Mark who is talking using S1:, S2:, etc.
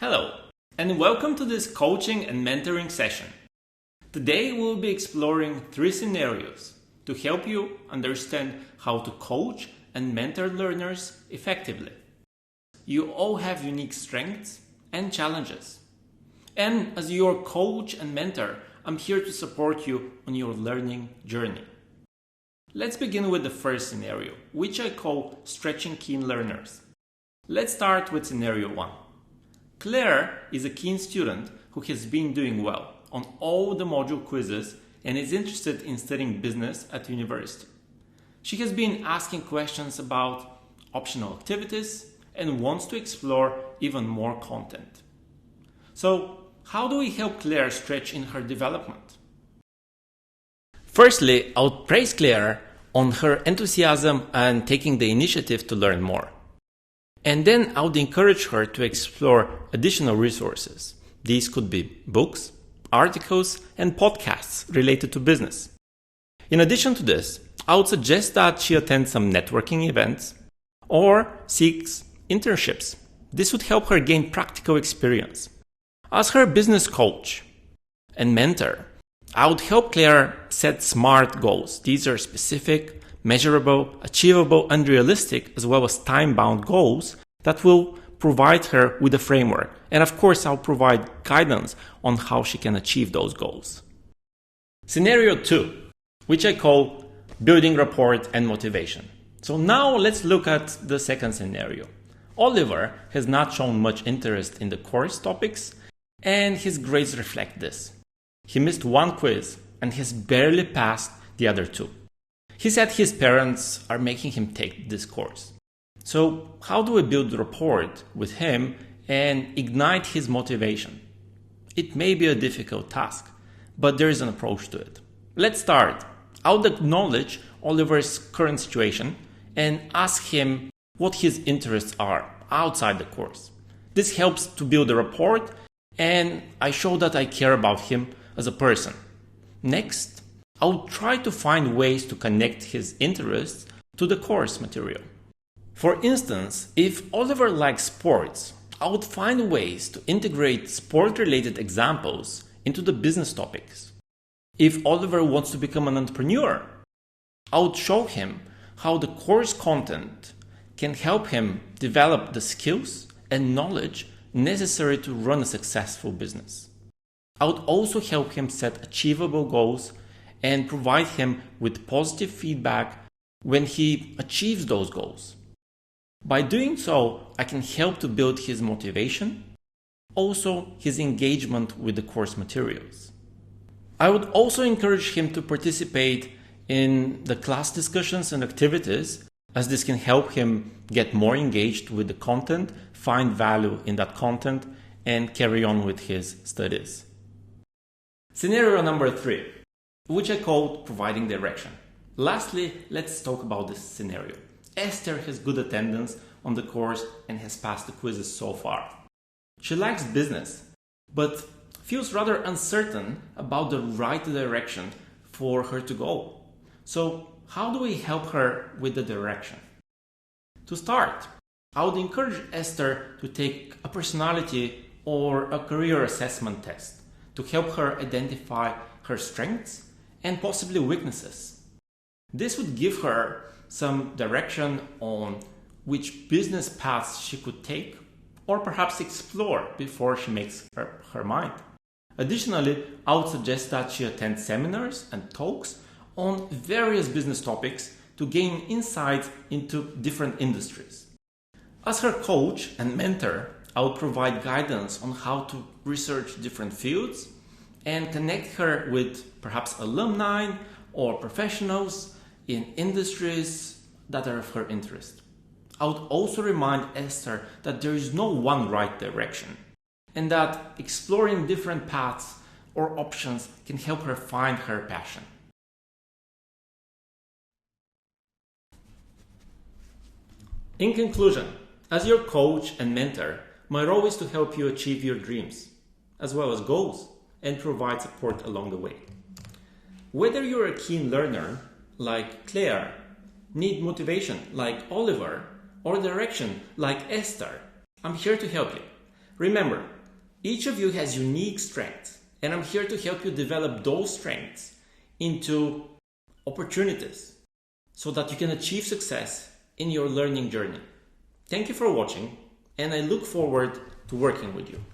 S1: Hello, and welcome to this coaching and mentoring session. Today we'll be exploring 3 scenarios to help you understand how to coach and mentor learners effectively. You all have unique strengths and challenges. And as your coach and mentor, I'm here to support you on your learning journey. Let's begin with the first scenario, which I call stretching keen learners. Let's start with scenario 1. Claire is a keen student who has been doing well on all the module quizzes and is interested in studying business at university. She has been asking questions about optional activities and wants to explore even more content. So, how do we help Claire stretch in her development? Firstly, I would praise Claire on her enthusiasm and taking the initiative to learn more. And then I would encourage her to explore additional resources. These could be books, articles, and podcasts related to business. In addition to this, I would suggest that she attend some networking events or seeks internships. This would help her gain practical experience. As her business coach and mentor, I would help Claire set SMART goals. These are specific, measurable, achievable, and realistic, as well as time-bound goals that will provide her with a framework. And of course, I'll provide guidance on how she can achieve those goals. Scenario 2, which I call building rapport and motivation. So now let's look at the second scenario. Oliver has not shown much interest in the course topics, and his grades reflect this. He missed 1 quiz and has barely passed the other 2. He said his parents are making him take this course. So how do we build rapport with him and ignite his motivation? It may be a difficult task, but there is an approach to it. Let's start. I would acknowledge Oliver's current situation and ask him what his interests are outside the course. This helps to build a rapport, and I show that I care about him as a person. Next, I will try to find ways to connect his interests to the course material. For instance, if Oliver likes sports, I would find ways to integrate sport-related examples into the business topics. If Oliver wants to become an entrepreneur, I would show him how the course content can help him develop the skills and knowledge necessary to run a successful business. I would also help him set achievable goals and provide him with positive feedback when he achieves those goals. By doing so, I can help to build his motivation, also his engagement with the course materials. I would also encourage him to participate in the class discussions and activities, as this can help him get more engaged with the content, find value in that content, and carry on with his studies. Scenario number 3, which I called providing direction. Lastly, let's talk about this scenario. Esther has good attendance on the course and has passed the quizzes so far. She likes business, but feels rather uncertain about the right direction for her to go. So, how do we help her with the direction? To start, I would encourage Esther to take a personality or a career assessment test to help her identify her strengths and possibly weaknesses. This would give her some direction on which business paths she could take or perhaps explore before she makes her mind. Additionally, I would suggest that she attend seminars and talks on various business topics to gain insights into different industries. As her coach and mentor, I would provide guidance on how to research different fields and connect her with perhaps alumni or professionals in industries that are of her interest. I would also remind Esther that there is no one right direction and that exploring different paths or options can help her find her passion. In conclusion, as your coach and mentor, my role is to help you achieve your dreams, as well as goals, and provide support along the way. Whether you're a keen learner, like Claire, need motivation, like Oliver, or direction, like Esther, I'm here to help you. Remember, Each of you has unique strengths, and I'm here to help you develop those strengths into opportunities so that you can achieve success in your learning journey. Thank you for watching, and I look forward to working with you.